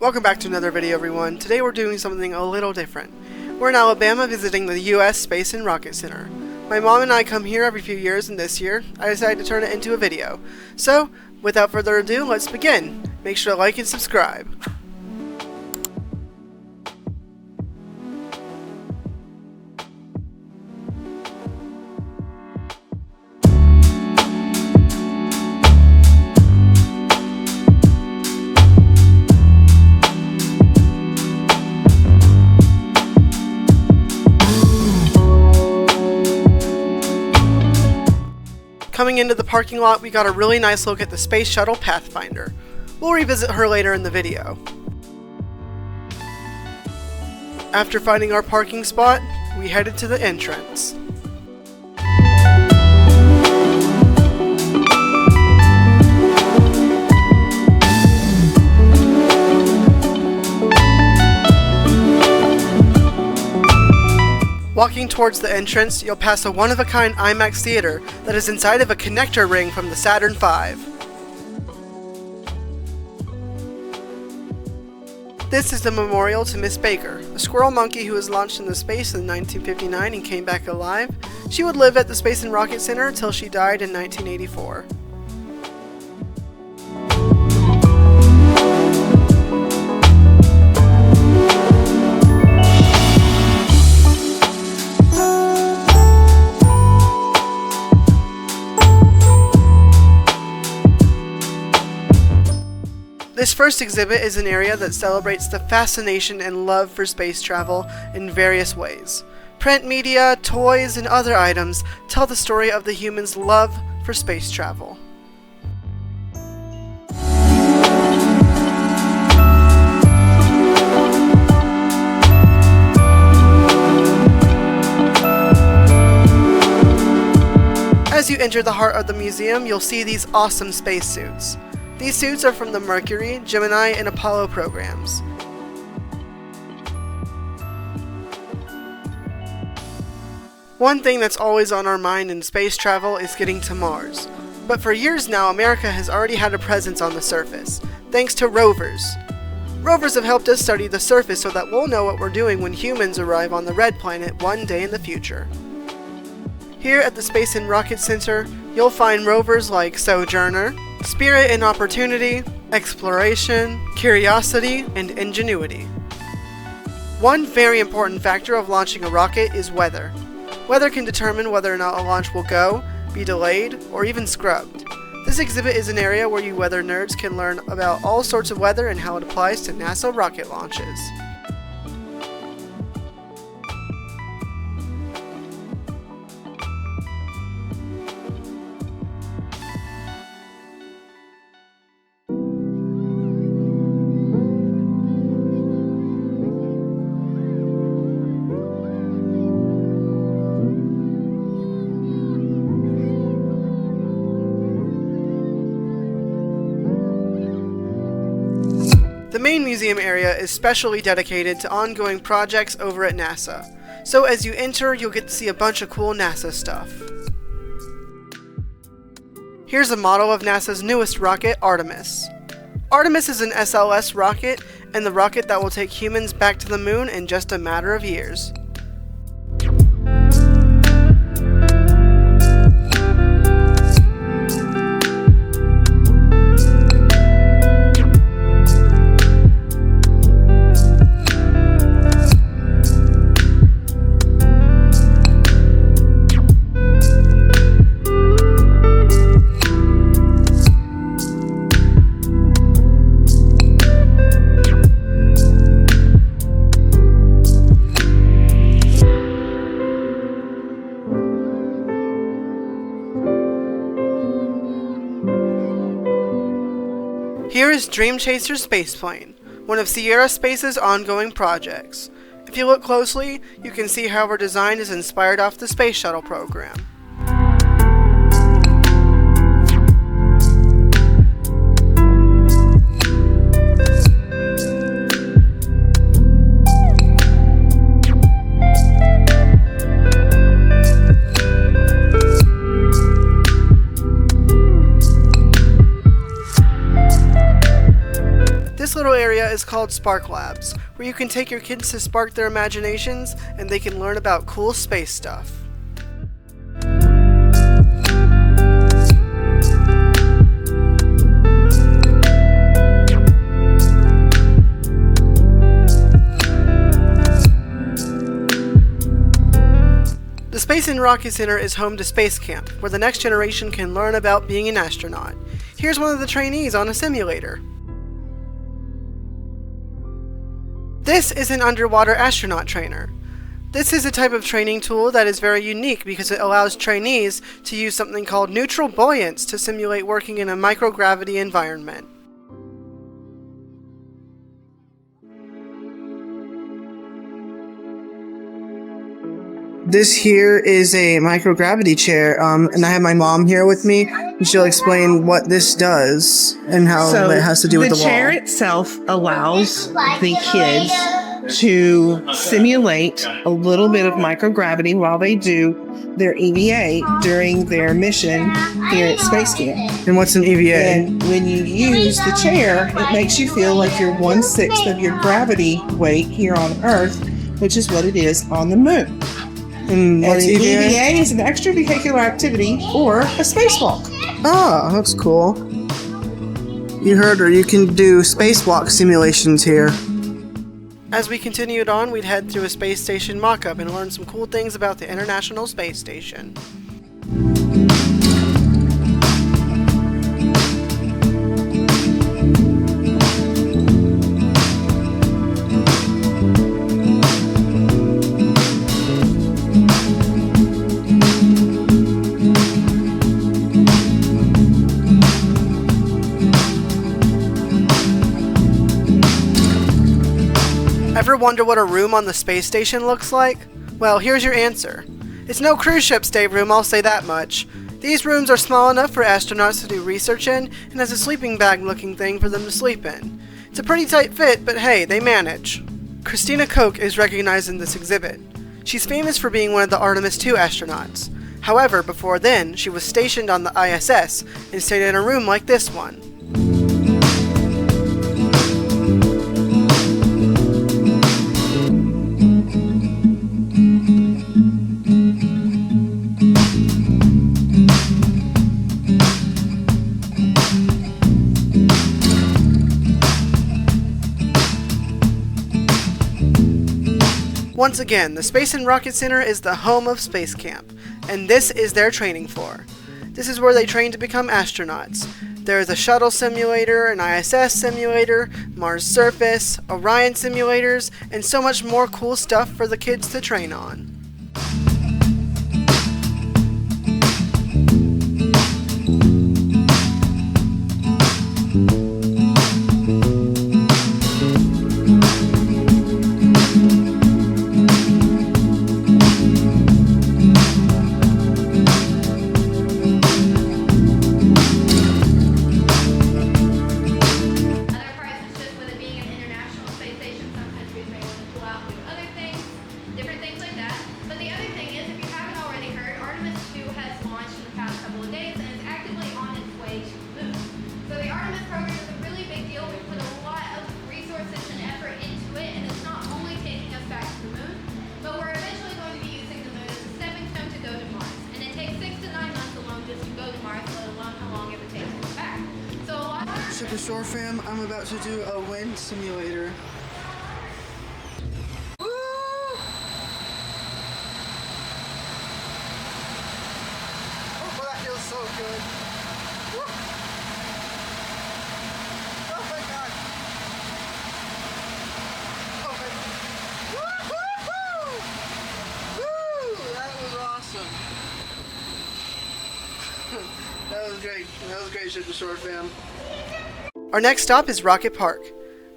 Welcome back to another video, everyone. Today we're doing something a little different. We're in Alabama visiting the U.S. Space and Rocket Center. My mom and I come here every few years, and this year I decided to turn it into a video. So, without further ado, let's begin. Make sure to like and subscribe. Coming into the parking lot, we got a really nice look at the Space Shuttle Pathfinder. We'll revisit her later in the video. After finding our parking spot, we headed to the entrance. Walking towards the entrance, you'll pass a one-of-a-kind IMAX theater that is inside of a connector ring from the Saturn V. This is the memorial to Miss Baker, a squirrel monkey who was launched into space in 1959 and came back alive. She would live at the Space and Rocket Center until she died in 1984. This first exhibit is an area that celebrates the fascination and love for space travel in various ways. Print media, toys, and other items tell the story of the humans' love for space travel. As you enter the heart of the museum, you'll see these awesome spacesuits. These suits are from the Mercury, Gemini, and Apollo programs. One thing that's always on our mind in space travel is getting to Mars. But for years now, America has already had a presence on the surface, thanks to rovers. Rovers have helped us study the surface so that we'll know what we're doing when humans arrive on the Red Planet one day in the future. Here at the Space and Rocket Center, you'll find rovers like Sojourner, Spirit and Opportunity, Exploration, Curiosity, and Ingenuity. One very important factor of launching a rocket is weather. Weather can determine whether or not a launch will go, be delayed, or even scrubbed. This exhibit is an area where you weather nerds can learn about all sorts of weather and how it applies to NASA rocket launches. The main museum area is specially dedicated to ongoing projects over at NASA, so as you enter, you'll get to see a bunch of cool NASA stuff. Here's a model of NASA's newest rocket, Artemis. Artemis is an SLS rocket, and the rocket that will take humans back to the moon in just a matter of years. Here is Dream Chaser Spaceplane, one of Sierra Space's ongoing projects. If you look closely, you can see how her design is inspired off the Space Shuttle program. is called Spark Labs, where you can take your kids to spark their imaginations and they can learn about cool space stuff. The Space and Rocket Center is home to Space Camp, where the next generation can learn about being an astronaut. Here's one of the trainees on a simulator. This is an underwater astronaut trainer. This is a type of training tool that is very unique because it allows trainees to use something called neutral buoyance to simulate working in a microgravity environment. This here is a microgravity chair, and I have my mom here with me, and she'll explain what this does and how it has to do with the wall. The chair itself allows the kids to simulate a little bit of microgravity while they do their EVA during their mission here at Space Camp. And what's an EVA? And when you use the chair, it makes you feel like you're 1/6 of your gravity weight here on Earth, which is what it is on the moon. And what's an EVA? EVA is an extravehicular activity or a spacewalk. Oh, that's cool. You heard her, you can do spacewalk simulations here. As we continued on, we'd head through a space station mock-up and learn some cool things about the International Space Station. Ever wonder what a room on the space station looks like? Well, here's your answer. It's no cruise ship stateroom, I'll say that much. These rooms are small enough for astronauts to do research in, and has a sleeping bag looking thing for them to sleep in. It's a pretty tight fit, but hey, they manage. Christina Koch is recognized in this exhibit. She's famous for being one of the Artemis II astronauts. However, before then, she was stationed on the ISS and stayed in a room like this one. Once again, the Space and Rocket Center is the home of Space Camp, and this is their training floor. This is where they train to become astronauts. There is a shuttle simulator, an ISS simulator, Mars surface, Orion simulators, and so much more cool stuff for the kids to train on. Ship Ashore fam, I'm about to do a wind simulator. Woo! Oh, that feels so good. Woo! Oh my god! Oh my god! Woo! Woo! That was awesome. That was great. That was great, Ship Ashore fam. Our next stop is Rocket Park.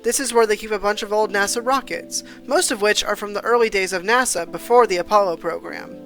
This is where they keep a bunch of old NASA rockets, most of which are from the early days of NASA before the Apollo program.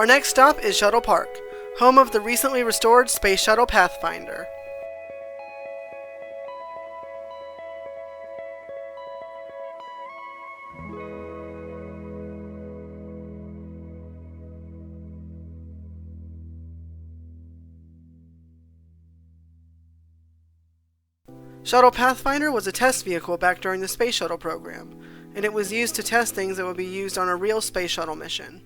Our next stop is Shuttle Park, home of the recently restored Space Shuttle Pathfinder. Shuttle Pathfinder was a test vehicle back during the Space Shuttle program, and it was used to test things that would be used on a real Space Shuttle mission.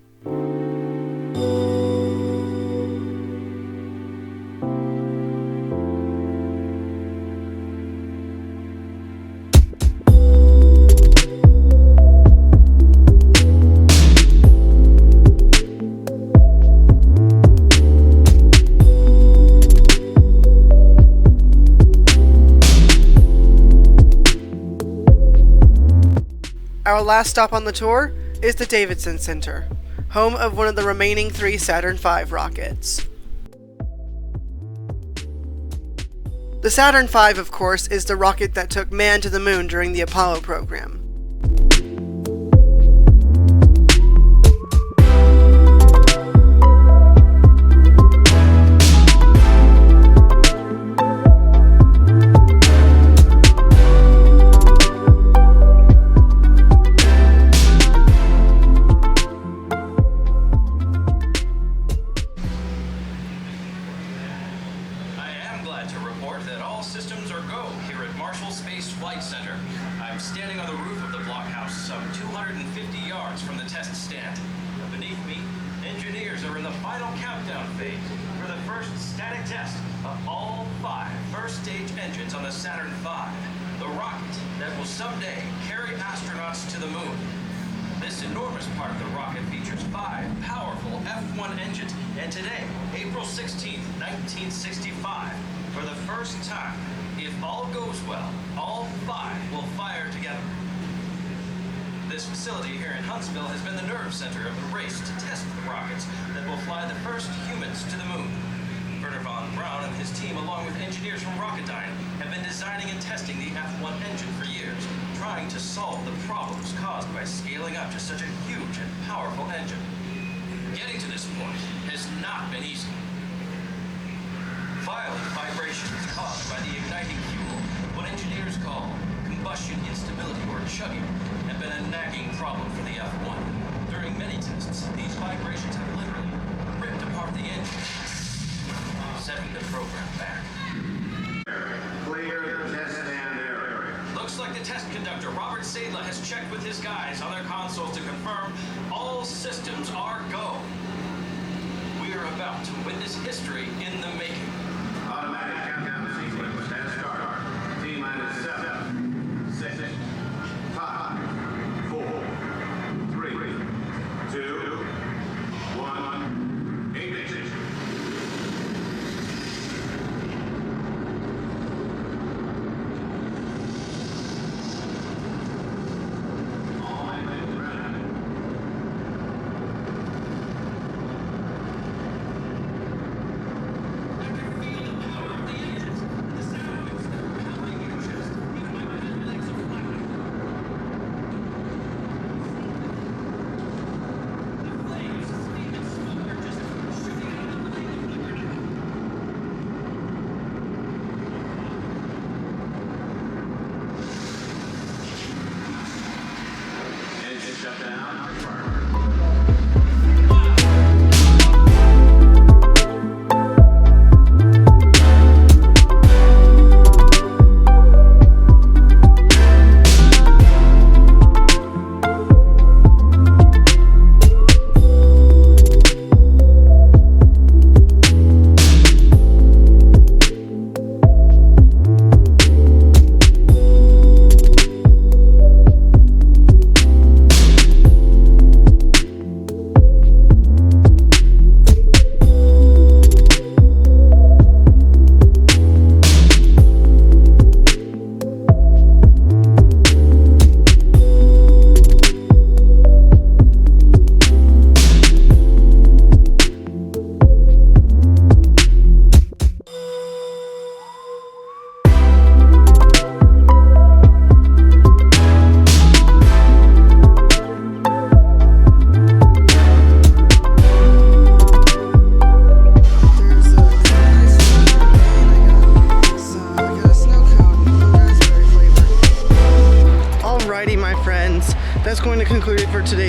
Our last stop on the tour is the Davidson Center, home of one of the remaining 3 Saturn V rockets. The Saturn V, of course, is the rocket that took man to the moon during the Apollo program. I'm standing on the roof of the blockhouse, some 250 yards from the test stand. Beneath me, engineers are in the final countdown phase for the first static test of all 5 first-stage engines on the Saturn V, the rocket that will someday carry astronauts to the moon. This enormous part of the rocket features 5 powerful F1 engines, and today, April 16, 1965, for the first time, if all goes well, all 5 will fire together. This facility here in Huntsville has been the nerve center of the race to test the rockets that will fly the first humans to the moon. Werner von Braun and his team, along with engineers from Rocketdyne, have been designing and testing the F1 engine for years, trying to solve the problems caused by scaling up to such a huge and powerful engine. Getting to this point has not been easy. Violent vibrations caused by the igniting fuel, what engineers call combustion instability or chugging, have been a nagging problem for the F1. During many tests, these vibrations have literally ripped apart the engine, setting the program back. Clear the test stand area. Looks like the test conductor, Robert Sadler, has checked with his guys on their consoles to confirm all systems are go. We are about to witness history in the making. Automatic countdown sequence has started. T-minus 7, 6, 5, 4, 3, 2, 1, ignition. All engines ready. Engine shut down.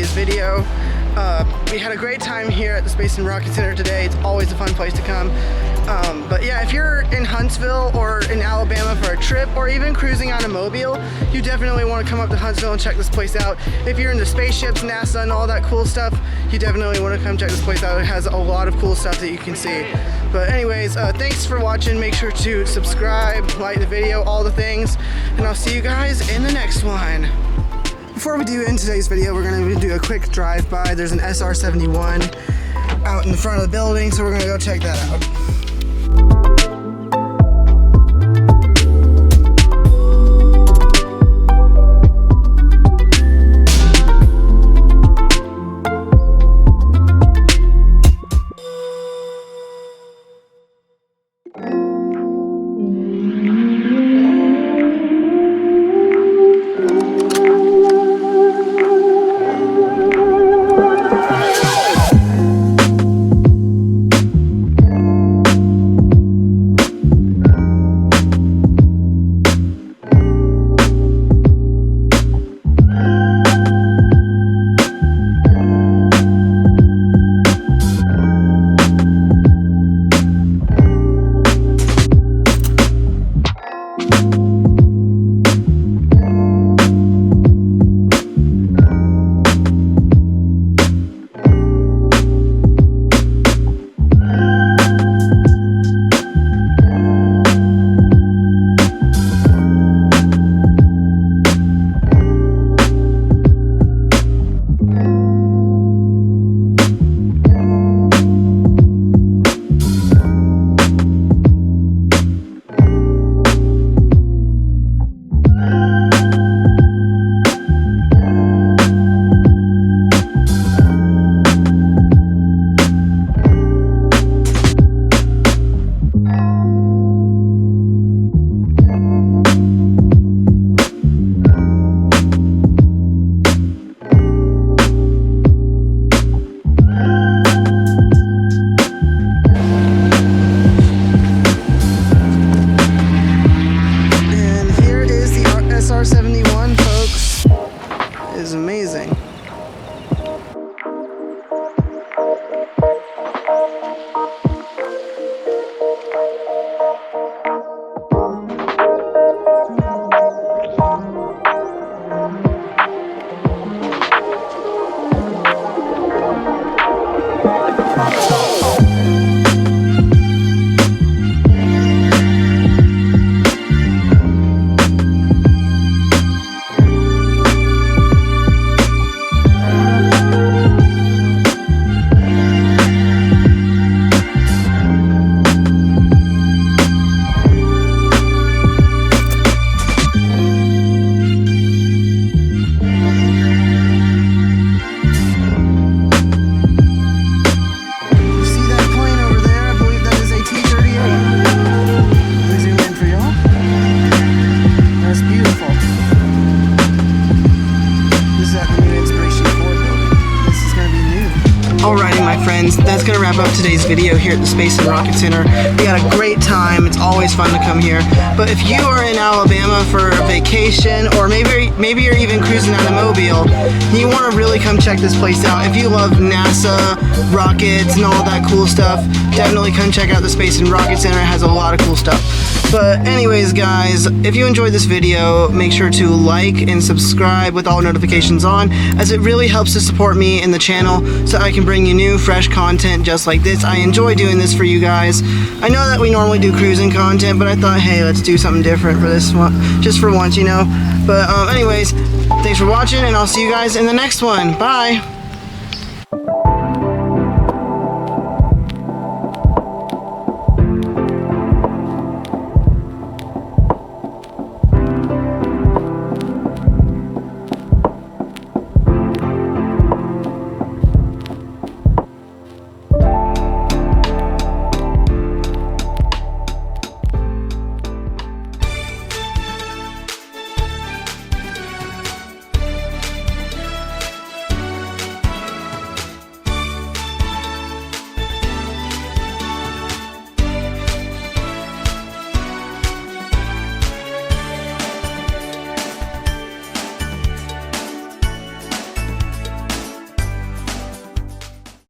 today's video. We had a great time here at the Space and Rocket Center today. It's always a fun place to come. But yeah, if you're in Huntsville or in Alabama for a trip, or even cruising on a mobile, you definitely want to come up to Huntsville and check this place out. If you're into spaceships, NASA, and all that cool stuff, you definitely want to come check this place out. It has a lot of cool stuff that you can see. But anyways, thanks for watching. Make sure to subscribe, like the video, all the things, and I'll see you guys in the next one. Before we do end today's video, we're going to do a quick drive-by. There's an SR-71 out in the front of the building, so we're going to go check that out. SR-71, folks, is amazing. Alrighty, my friends, that's going to wrap up today's video here at the Space and Rocket Center. We had a great time. It's always fun to come here. But if you are in Alabama for a vacation, or maybe you're even cruising on a mobile, and you want to really come check this place out, if you love NASA, rockets, and all that cool stuff, definitely come check out the Space and Rocket Center. It has a lot of cool stuff. But anyways, guys, if you enjoyed this video, make sure to like and subscribe with all notifications on, as it really helps to support me and the channel so I can bring you new, fresh content just like this. I enjoy doing this for you guys. I know that we normally do cruising content, but I thought, hey, let's do something different for this one, just for once, you know. But anyways, thanks for watching, and I'll see you guys in the next one. Bye!